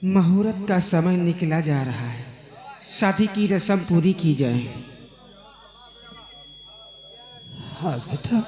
मुहूर्त का समय निकला जा रहा है, शादी की रस्म पूरी की जाए। हाँ बेटा।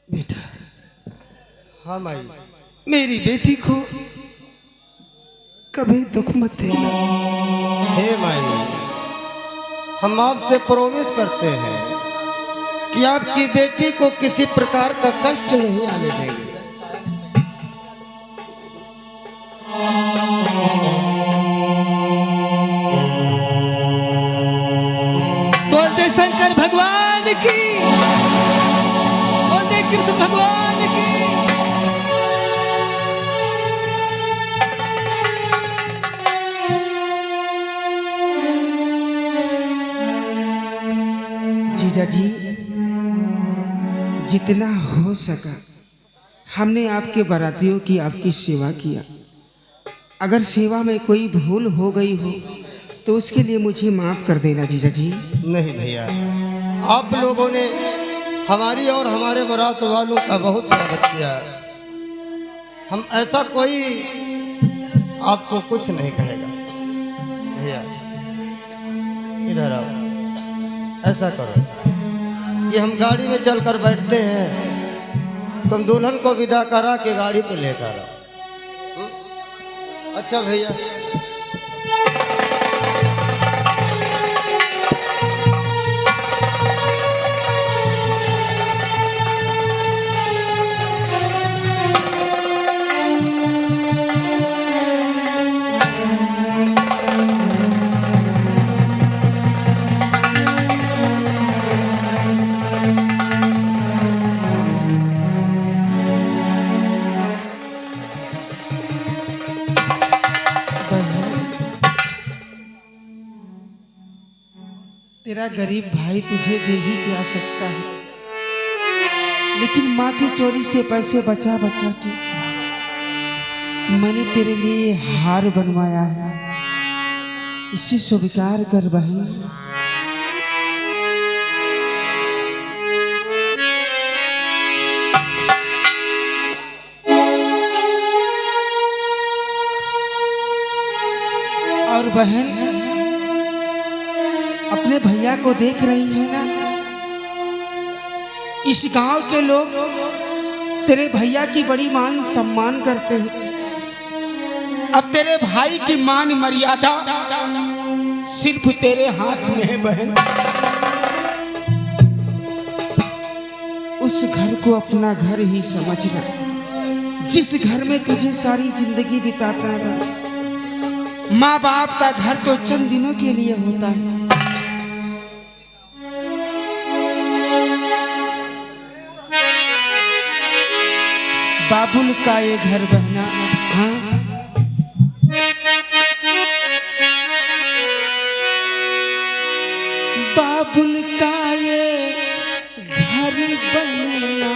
बेटा, हाँ माई। मेरी बेटी को कभी दुख मत देना। हे माई, हम आपसे प्रॉमिस करते हैं कि आपकी बेटी को किसी प्रकार का कष्ट नहीं आने देंगे। बोल दे शंकर भगवान की, बोल दे कृष्ण भगवान की। जीजा जी, जितना हो सका हमने आपके बारातियों की आपकी सेवा किया। अगर सेवा में कोई भूल हो गई हो तो उसके लिए मुझे माफ कर देना जीजा जी। नहीं भैया, आप लोगों ने हमारी और हमारे बारात वालों का बहुत स्वागत किया। हम ऐसा कोई आपको कुछ नहीं कहेगा। भैया इधर आओ, ऐसा करो कि हम गाड़ी में चलकर बैठते हैं, तुम दुल्हन को विदा करा के गाड़ी पे लेकर आओ। अच्छा भैया। तेरा गरीब भाई तुझे दे ही क्या सकता है, लेकिन माँ की चोरी से पैसे बचा बचा के मैंने तेरे लिए हार बनवाया है, इसे स्वीकार कर बहन। और बहन, अपने भैया को देख रही है ना, इस गांव के लोग तेरे भैया की बड़ी मान सम्मान करते हैं। अब तेरे भाई की मान मर्यादा सिर्फ तेरे हाथ में है बहन। उस घर को अपना घर ही समझना, जिस घर में तुझे सारी जिंदगी बिताता है। माँ बाप का घर तो चंद दिनों के लिए होता है। बाबुल का ये घर बहना, हाँ बाबुल का ये घर बहना,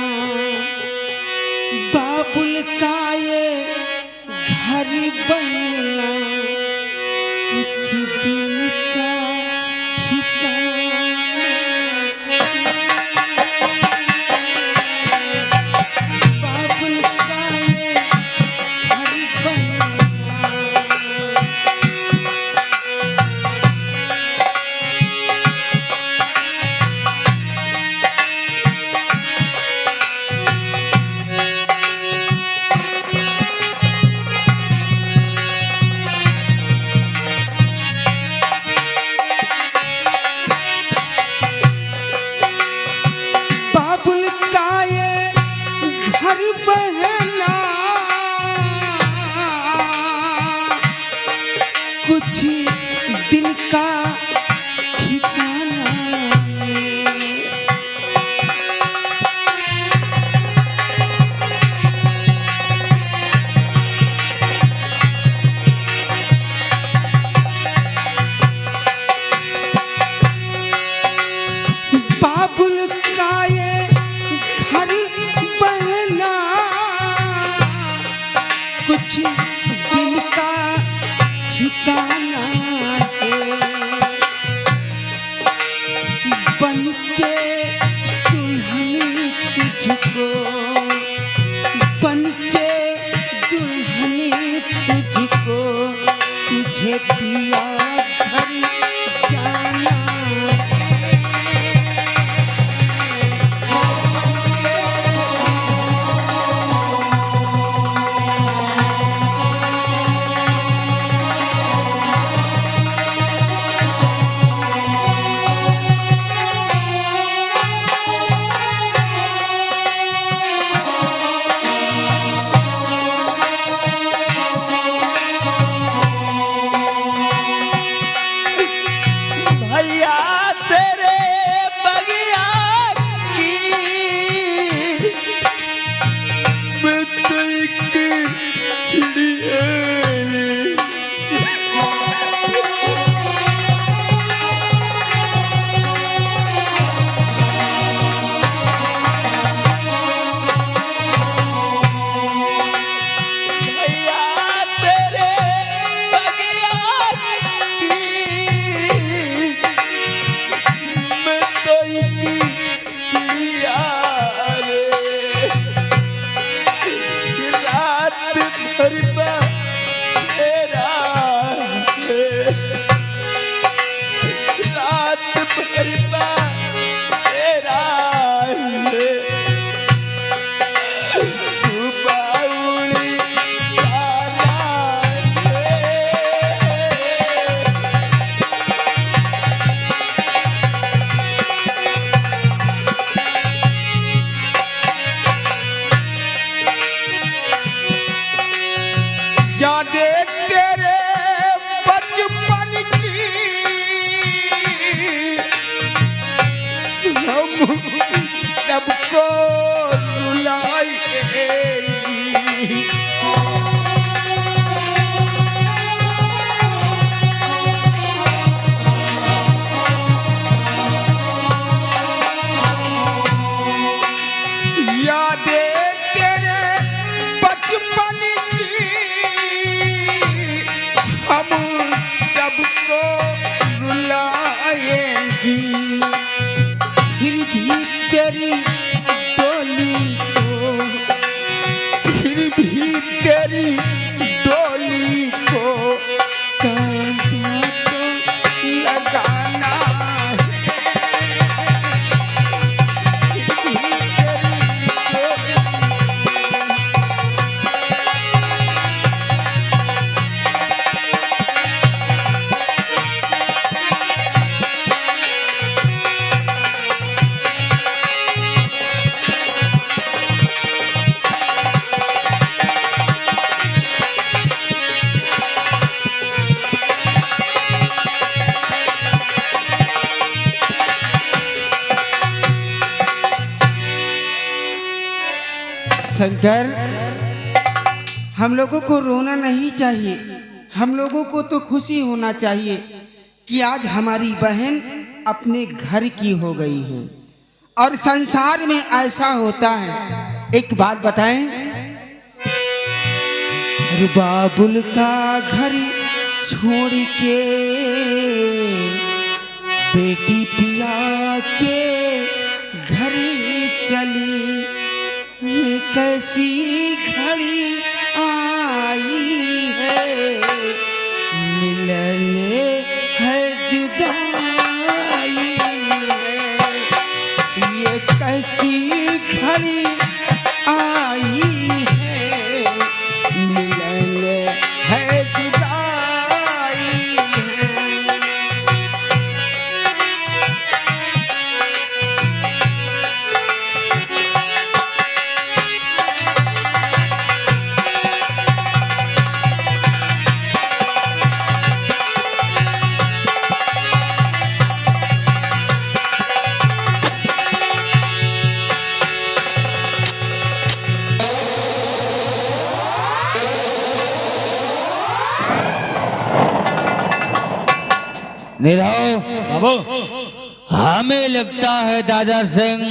बाबुल का ये घर बहना, कुछ दिन का ठिकाना। बाबुल का ये घर बहना, दिल का ठिकाना है। बन के दुल्हनी तुझको, बन के दुल्हनी तुझको, तुझे दिया घर जाना। भैया तेरे बगिया की मैं तो एक चिड़िया। भैया तेरे बगिया की मैं तो एक चिड़िया रे। रात भर तेरा है, रात भर तेरा है। सुबह उड़ी जाना है। यादें तेरे बचपन की हम सबको रुलाएंगी। यादें तेरे बचपन की हम सबको रुलाएंगी। फिर भी तेरी डोली को, फिर भी तेरी डोली को कांटा तो लगाना है। फिर भी तेरी डोली शंकर, हम लोगों को रोना नहीं चाहिए, हम लोगों को तो खुशी होना चाहिए कि आज हमारी बहन अपने घर की हो गई है। और संसार में ऐसा होता है। एक बात बताएं, रुबाबुल का घर छोड़ के बेटी पिया के घर चली, ये कैसी घड़ी आई है, मिलने है जुदाई है। ये कैसी घड़ी आई है, मिलने है जुदाई है। निराव बाबू, हमें लगता है दादा सिंह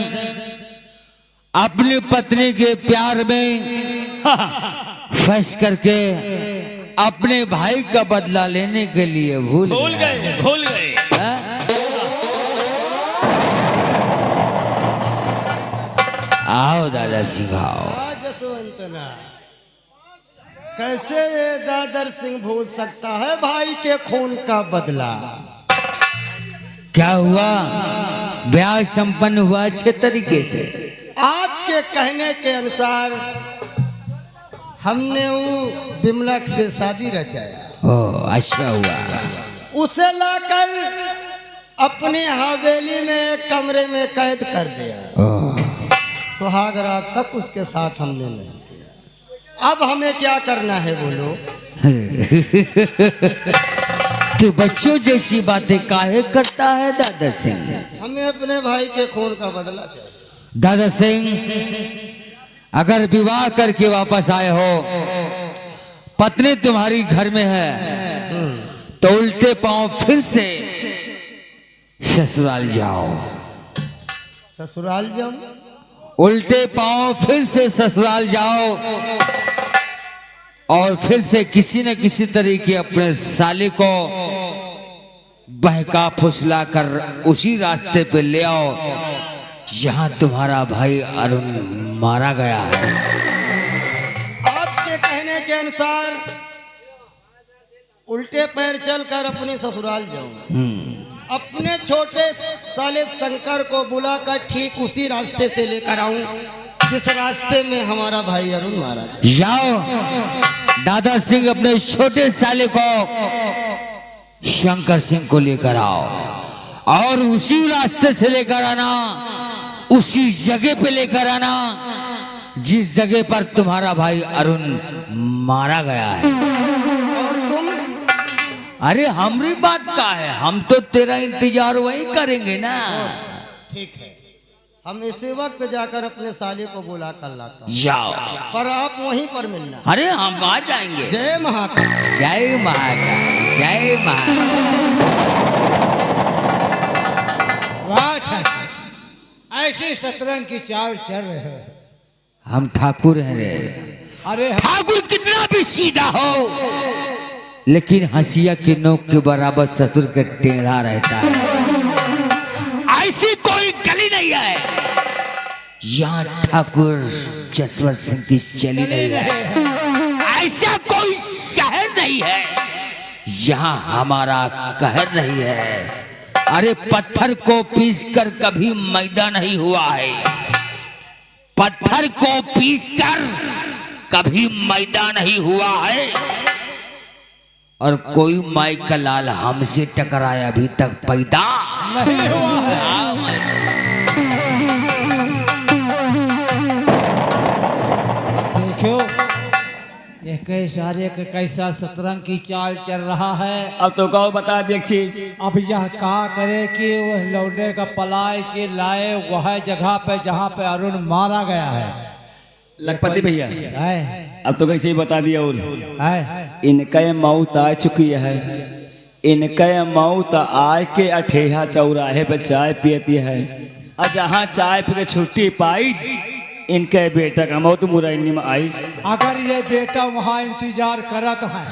अपनी पत्नी के प्यार में फंस करके अपने भाई का बदला लेने के लिए भूल गए। हाँ? आओ दादा सिखाओ। जसवंतना, कैसे ये दादर सिंह भूल सकता है भाई के खून का बदला? क्या हुआ? ब्याह संपन्न हुआ अच्छे तरीके से? आपके कहने के अनुसार हमने वो बिमलक से शादी रचाया। ओ अच्छा हुआ। उसे लाकर अपनी हवेली में एक कमरे में कैद कर दिया। सुहाग रात तक उसके साथ हमने नहीं किया। अब हमें क्या करना है बोलो? तू बच्चों जैसी बातें काहे करता है दादा सिंह? हमें अपने भाई के खून का बदला चाहिए। दादा सिंह, अगर विवाह करके वापस आए हो, पत्नी तुम्हारी घर में है, तो उल्टे पांव फिर से ससुराल जाओ। ससुराल जाओ? उल्टे पांव फिर से ससुराल जाओ और फिर से किसी न किसी तरीके अपने साले को बहका फुसला कर उसी रास्ते पे ले आओ जहां तुम्हारा भाई अरुण मारा गया है। आपके कहने के अनुसार उल्टे पैर चलकर अपने ससुराल जाऊं। अपने छोटे साले शंकर को बुलाकर ठीक उसी रास्ते से लेकर आऊं जिस रास्ते में हमारा भाई अरुण मारा गया। जाओ दादा सिंह, अपने छोटे साले को शंकर सिंह को लेकर आओ और उसी रास्ते से लेकर आना, उसी जगह पे लेकर आना जिस जगह पर तुम्हारा भाई अरुण मारा गया है। और तुम? अरे हमारी बात का है, हम तो तेरा इंतजार वही करेंगे ना। ठीक है, हम इसी वक्त जाकर अपने साले को बुला कर लाता हूं। जाओ। पर आप वहीं पर मिलना। अरे हम आ जाएंगे। जय महाकाल। जय महाकाल, जय महाकाल। ऐसी शतरंज की चाल चल रहे हो। हम ठाकुर हैं रे। अरे ठाकुर कितना भी सीधा हो, लेकिन हंसिया की नोक के बराबर ससुर के टेढ़ा रहता है। ऐसी कोई गली नहीं है यहाँ ठाकुर जसवंत सिंह की चली नहीं है। ऐसा कोई शहर नहीं है यहाँ हमारा कहर नहीं है। अरे पत्थर को पीसकर कभी मैदा नहीं हुआ है, पत्थर को पीसकर कभी मैदा नहीं हुआ है। और कोई माई का लाल हमसे टकराया अभी तक पैदा नहीं हुआ है। देखो ये कैसारे का कैसा शतरंज की चाल चल रहा है। अब तो कहो बता दी एक चीज। अब यह क्या करे कि वह लौटे का पलाय के लाए वह जगह पे जहाँ पे अरुण मारा गया है। लखपति भैया, है अब तो कई चीज बता दिया। और है इनके मौत आ चुकी है। इनके मौत आए के अठेहा चौराहे पे चाय पियती है, और जहाँ चाय पी के छुट्टी पाई इनके बेटा का मौत मुरैनी में आई। अगर ये बेटा वहाँ इंतजार करत है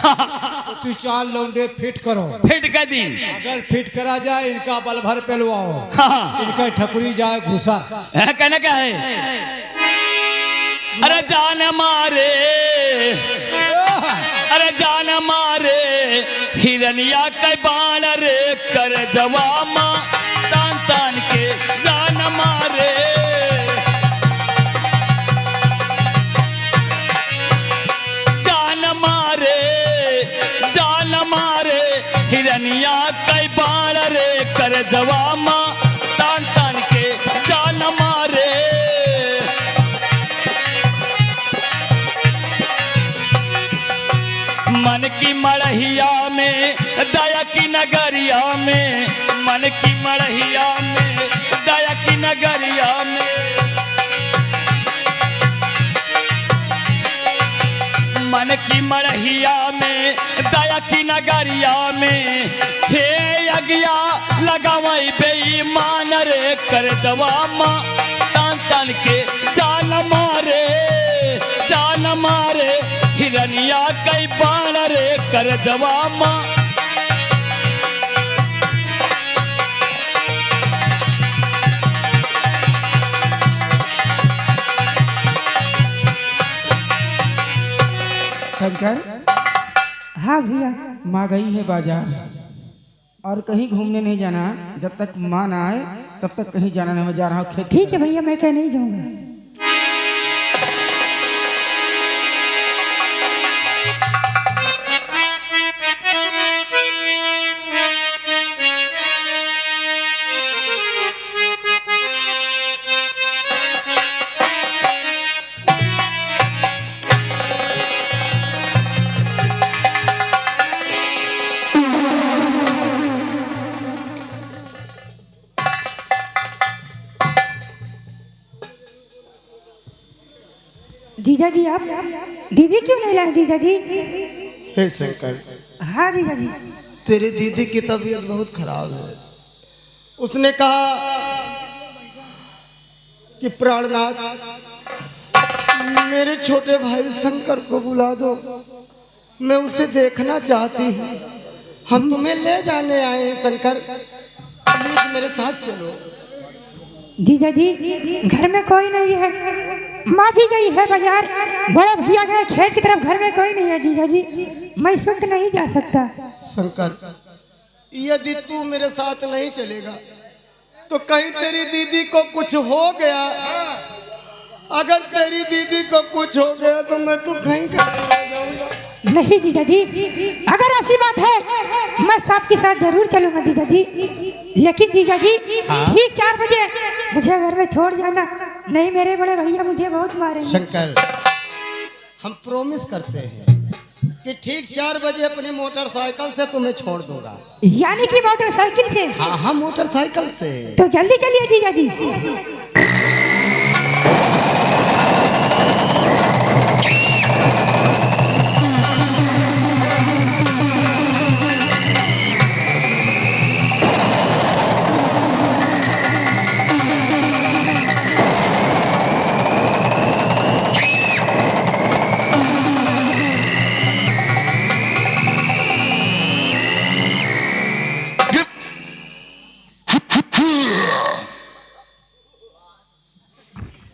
तो तू चाल लौंडे फिट करो। फिट के दिन अगर फिट करा जाए इनका बल भर पेलवाओ, हाँ। इनका ठकुरी जाए घुसा। कहना क्या है? अरे जान मारे, अरे जान मारे हिरनिया के बाण रे कर जवामा तान तान के जान मारे। जान मारे, जान मारे हिरनिया के बाण रे कर जवामा तान तान के जान मारे। मन की मड़हिया में दया की नगरिया में, मन की मड़हिया में दया की नगरिया में, मन की मड़हिया में दया की नगरिया में, हे यज्ञा लगावई बेईमान रे कर जवामा तान तान के जान मारे, जान मारे हिर पलंगिया कई बाण रे कर जवा माँ शंकर, हाँ भैया। माँ गई है बाजार और कहीं घूमने नहीं जाना। जब तक माँ ना आए तब तक कहीं जाना नहीं। मैं जा रहा हूँ खेत। ठीक है भैया, मैं क्या नहीं जाऊंगा। जीजा जी, आप दीदी क्यों नहीं लाए जीजा जी? हे शंकर, हाँ जीजा जी। तेरी दीदी की तबीयत बहुत खराब है। उसने कहा कि प्राणनाथ मेरे छोटे भाई शंकर को बुला दो, मैं उसे देखना चाहती हूँ। हम तुम्हें ले जाने आए हैं शंकर, प्लीज मेरे साथ चलो। जीजा जी, घर में कोई नहीं है। माँ भी गई है बाजार, बड़ा भैया गए खेत की तरफ, घर में कोई नहीं है जीजा जी। मैं इस वक्त नहीं जा सकता। शंकर, यदि तू मेरे साथ नहीं चलेगा तो कहीं तेरी दीदी को कुछ हो गया। अगर तेरी दीदी को कुछ हो गया तो मैं तो कहीं का रह जाऊंगा। नहीं जीजा जी, अगर ऐसी बात है मैं साहब के साथ जरूर चलूंगा जीजा जी। लेकिन जीजा जी, ठीक 4 बजे मुझे घर में छोड़ जाना, नहीं मेरे बड़े भैया मुझे बहुत मारेंगे। शंकर, हम प्रॉमिस करते हैं कि ठीक 4 बजे अपनी मोटरसाइकिल से तुम्हें छोड़ दूंगा। यानी कि मोटरसाइकिल से? हाँ हाँ, मोटरसाइकिल से। तो जल्दी चलिए जीजा जी।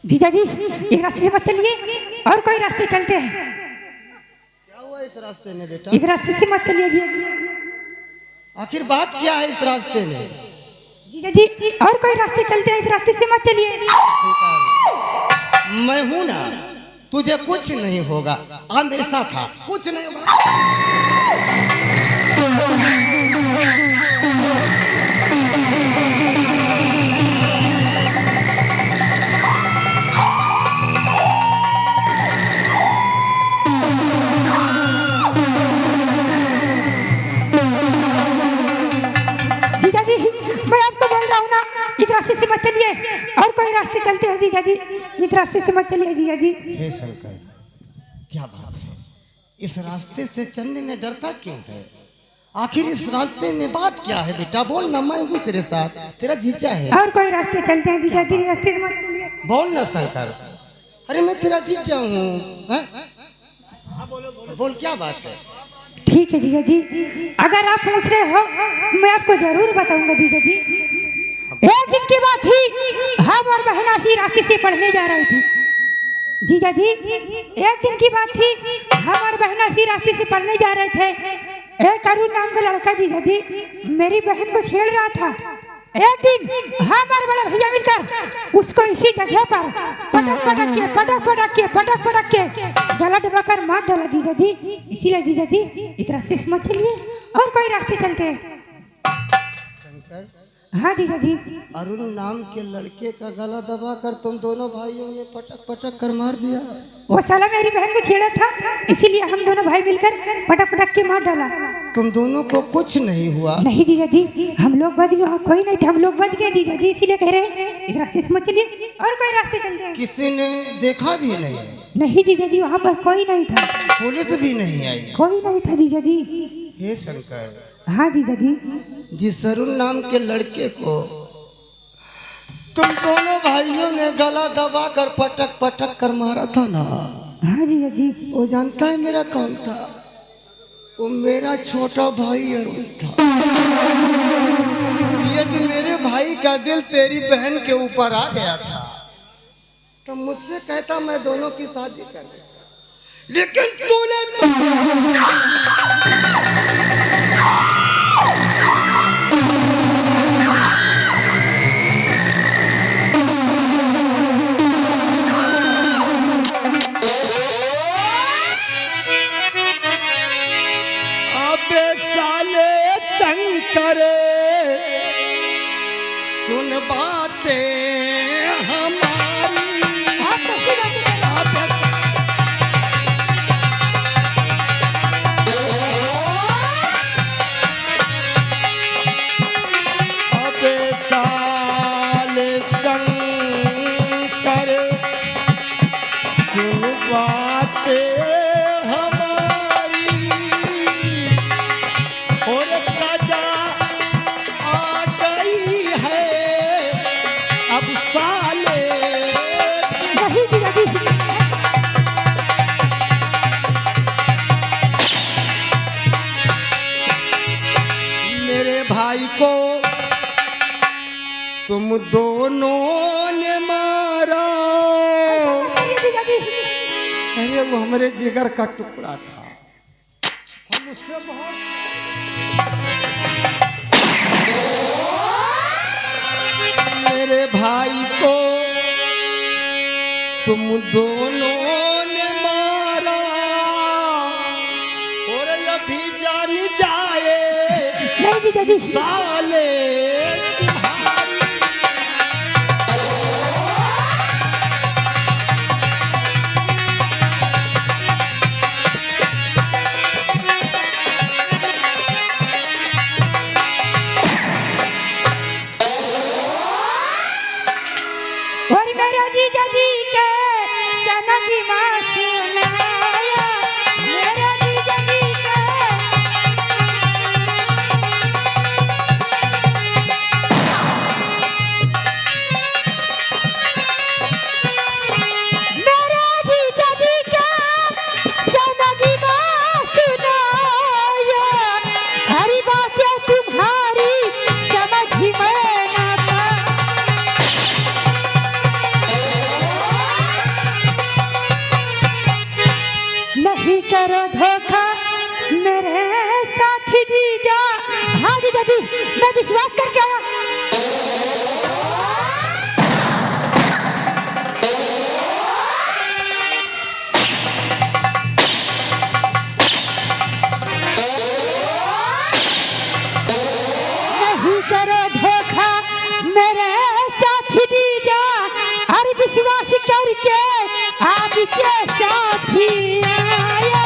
जीजा जी, इस रास्ते से मत चलिए, और कोई रास्ते चलते हैं। क्या हुआ इस रास्ते में बेटा? इस रास्ते से मत चलिए जीजा जी। आखिर बात क्या है इस रास्ते में? जीजा जी, और कोई रास्ते चलते हैं, इस रास्ते से मत चलिए। मैं हूं ना, तुझे कुछ नहीं होगा। हमेशा था, कुछ नहीं होगा। जीजा जी, मैं आपको बोल रहा हूँ ना, इस रास्ते से मत चलिए, और कोई रास्ते चलते हैं जीजा जी। इस रास्ते से मत चलिए जीजा जी। हे शंकर, क्या बात है? इस रास्ते से चलने में डरता क्यों है? आखिर इस रास्ते में बात क्या है बेटा? बोल ना, मैं हूँ तेरे साथ, तेरा जीजा है। और कोई रास्ते चलते हैं जीजा जी, रास्ते से मत चलिए। बोल ना शंकर, अरे मैं तेरा जीजा हूँ। बोल, क्या बात है? ठीक है जीजा जी, अगर आप पूछ रहे हो मैं आपको जरूर बताऊंगा जीजा जी। एक दिन की बात थी, हम और बहनासी रास्ते से पढ़ने जा रहे थे जीजा जी। एक दिन की बात थी, हम और बहनासी रास्ते से पढ़ने जा रहे थे। एक अरुण नाम का लड़का जीजा जी मेरी बहन को छेड़ रहा था। एक दिन हम और बड़ा भैया मिलकर उसको इसी जगह पर पटक के गला दबाकर मार डाला जीजा जी। इसीलिए जीजा जी, इस रास्ते से मत चलिए, और कोई रास्ते चलते हैं। शंकर, हाँ जीजा जी। अरुण नाम के लड़के का गला दबाकर तुम दोनों भाइयों ने पटक कर मार दिया। वो साला मेरी बहन को छेड़ा था, इसीलिए हम दोनों भाई मिलकर पटक के मार डाला। तुम दोनों को कुछ नहीं हुआ? नहीं जीजा जी, हम लोग बच गए, वहाँ कोई नहीं था, हम लोग बच गए जीजा जी। इसीलिए कह रहे हैं इस रास्ते से मत चलिए, और कोई रास्ते चलते हैं। किसी ने देखा भी नहीं? नहीं जीजा जी, वहाँ पर कोई नहीं था, पुलिस भी नहीं आई? कोई नहीं था जीजा जी। हे शंकर, हाँ जीजा जी। जिस अरुण नाम के लड़के को तुम दोनों भाइयों ने गला दबाकर पटक कर मारा था ना, हाँ जीजा जी। वो जानता है मेरा कौन था? वो मेरा छोटा भाई अरुण था। यदि मेरे भाई का दिल तेरी बहन के ऊपर आ गया था तो मुझसे कहता मैं दोनों की शादी कर देता, लेकिन तूने अबे साले शंकर सुन बातें हमारी। आप कैसी बातें कर रहे हैं? अबे साले शंकर सुन बातें हमारी, और कजा आ गई है अब साले। नहीं जीजा जी। मेरे भाई को तुम दोनों ने मारा। नहीं जीजा जी। अरे वो हमारे जिगर का टुकड़ा था, हम उससे बहुत मेरे भाई को तुम दोनों ने मारा, और अभी जान जाए नहीं जीजा जी। साले तुम्हारी। और मेरे जीजा जी के सनक की माँ सुनाया, मेरे जीजा जी के मेरे जीजा जी के सनक की माँ सुनाया, हरी बातें तुम्हारी समझ में ना था। नहीं करो धोखा मेरे साथी जीजा। हाँ जीजा जी, मैं विश्वास करके आया। नहीं करो धोखा मेरे साथी जीजा, हर विश्वास करके आपके साथी आया।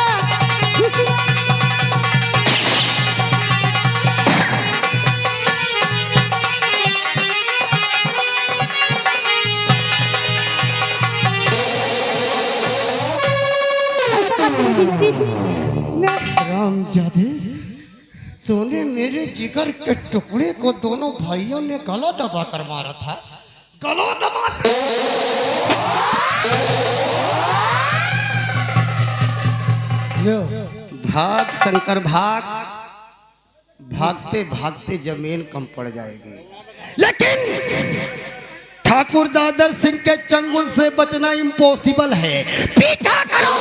मैं रामजादे, तूने मेरे जिगर के टुकड़े को दोनों भाइयों ने गला दबा कर मारा था, गला दबा कर। भाग शंकर भाग, भागते भागते जमीन कम पड़ जाएगी, लेकिन ठाकुर दादर सिंह के चंगुल से बचना इम्पॉसिबल है। पीछा करो।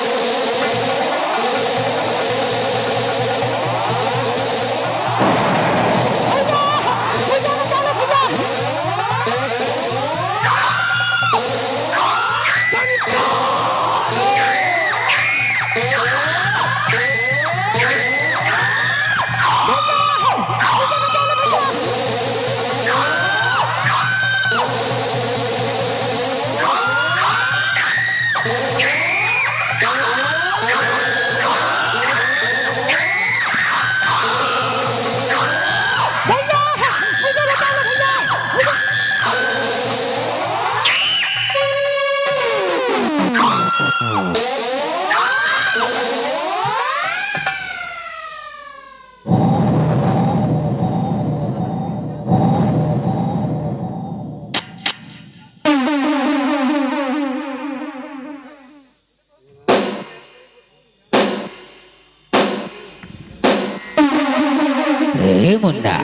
हे मुन्ना,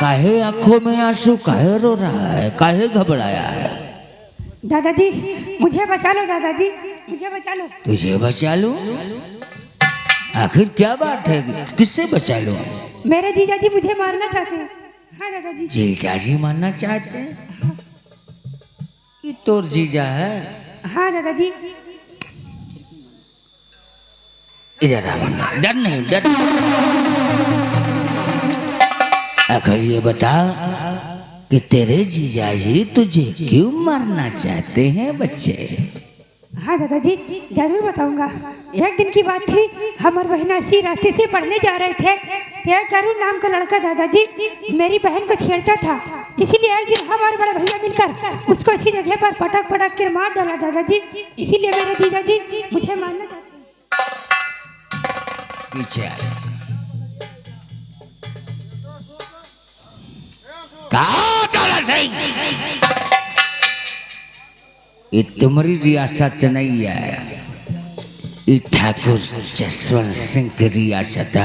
काहे आंखों में आंसू, काहे रो रहा है, काहे घबराया है? दादाजी मुझे बचा लो, दादाजी मुझे बचा लो। तुझे बचा लो? आखिर क्या बात है, किससे बचा लो? मेरे जीजा जी मुझे मारना चाहते हैं। हाँ दादाजी। जीजा जी मारना चाहते हैं? ये तोर जीजा है? हाँ दादाजी। इधर आ मुन्ना, डर नहीं, डर नहीं। आखिर ये बता कि तेरे जीजाजी तुझे क्यों मारना चाहते हैं बच्चे? हाँ दादाजी जरूर बताऊंगा। एक दिन की बात थी, हमारे बहन इसी रास्ते से पढ़ने जा रहे थे। एक करुण नाम का लड़का दादाजी मेरी बहन को छेड़ता था, इसीलिए एक दिन हमारे बड़े भैया मिलकर उसको इसी जगह पर पटक पटक कर मार डाला दादाजी। इसीलिए मेरे जीजाजी मुझे मारना चाहते हैं। पीछे आ। कहाँ काला सिंह? ये तुम्हारी रियासत नहीं है, ये ठाकुर जसवंत सिंह की रियासत है।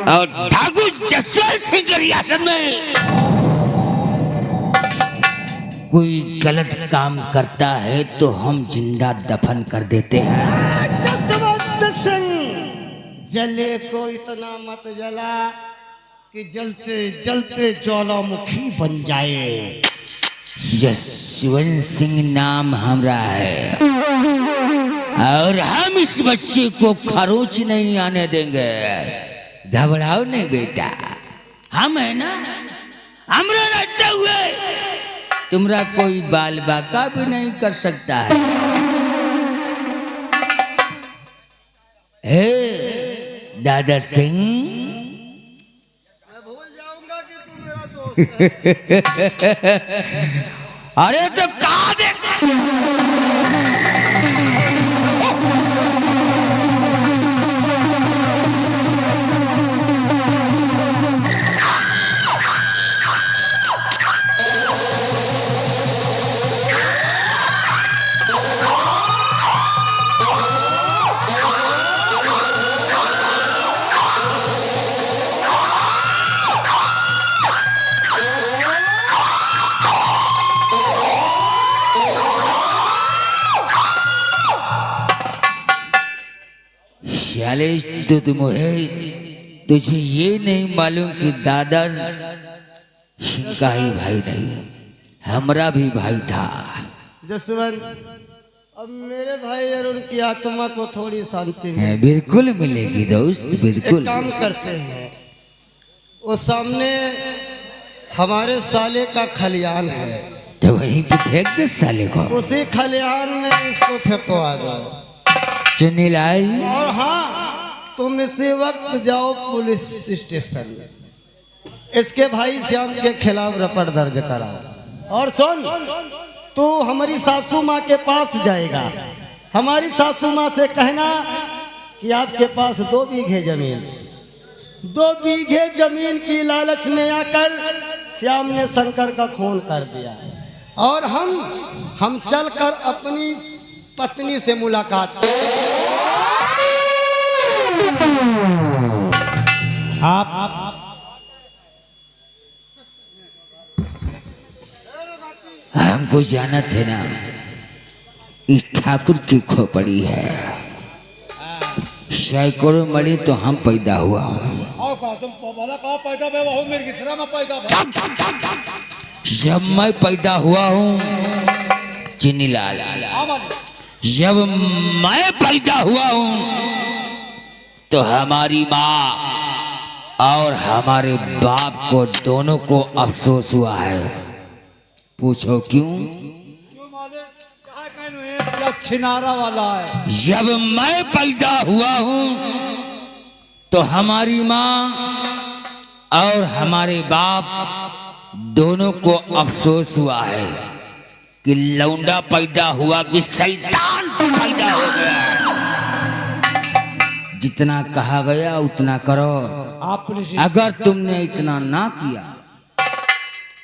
और ठाकुर जसवंत सिंह की रियासत में कोई गलत काम करता है तो हम जिंदा दफन कर देते हैं। जसवंत सिंह, जले को इतना मत जला कि जलते जलते ज्वालामुखी बन जाए। जसवंत सिंह नाम हमरा है और हम इस बच्चे को खरोच नहीं आने देंगे। घबराओ नहीं बेटा, हम है ना, हमरा रहते हुए तुम्हारा कोई बाल बाका भी नहीं कर सकता है। हे दादा सिंह, भूल जाऊंगा कि तू मेरा दोस्त है। अरे तो कहा देख तुझे ये नहीं मालूम कि दादा सिंह का ही भाई नहीं, हमरा भी भाई था। जसवंत, अब मेरे भाई और उनकी आत्मा को थोड़ी शांति मिले। बिल्कुल मिलेगी दोस्त, बिल्कुल। एक काम करते हैं, वो सामने हमारे साले का खलियान है, तो वहीं पे फेंक दे साले को। उसी खलियान में इसको फेंकवा दो। चुनी लाई। और हाँ, तुम इसी वक्त जाओ पुलिस स्टेशन में, इसके भाई श्याम के खिलाफ रिपोर्ट दर्ज कराओ। और सुन, तू हमारी सासू माँ के पास जाएगा, हमारी सासू माँ से कहना कि आपके पास 2 बीघे जमीन, 2 बीघे जमीन की लालच में आकर श्याम ने शंकर का खून कर दिया। और हम चलकर अपनी पत्नी से मुलाकात। हमको जाना थे ना, इस ठाकुर की खोपड़ी है, सैकड़ों मरी तो हम पैदा हुआ हूँ। जब मैं पैदा हुआ हूँ चीनी लाल, जब मैं पैदा हुआ हूँ तो हमारी माँ और हमारे बाप को दोनों को अफसोस हुआ है। पूछो क्यों? छिनारा वाला है। जब मैं पैदा हुआ हूँ तो हमारी माँ और हमारे बाप दोनों को अफसोस हुआ है कि लौंडा पैदा हुआ कि शैतान पैदा हो गया। जितना कहा गया उतना करो। अगर तुमने इतना ना किया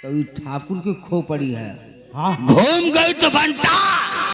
तो ये ठाकुर की खोपड़ी है, घूम गई तो बनता।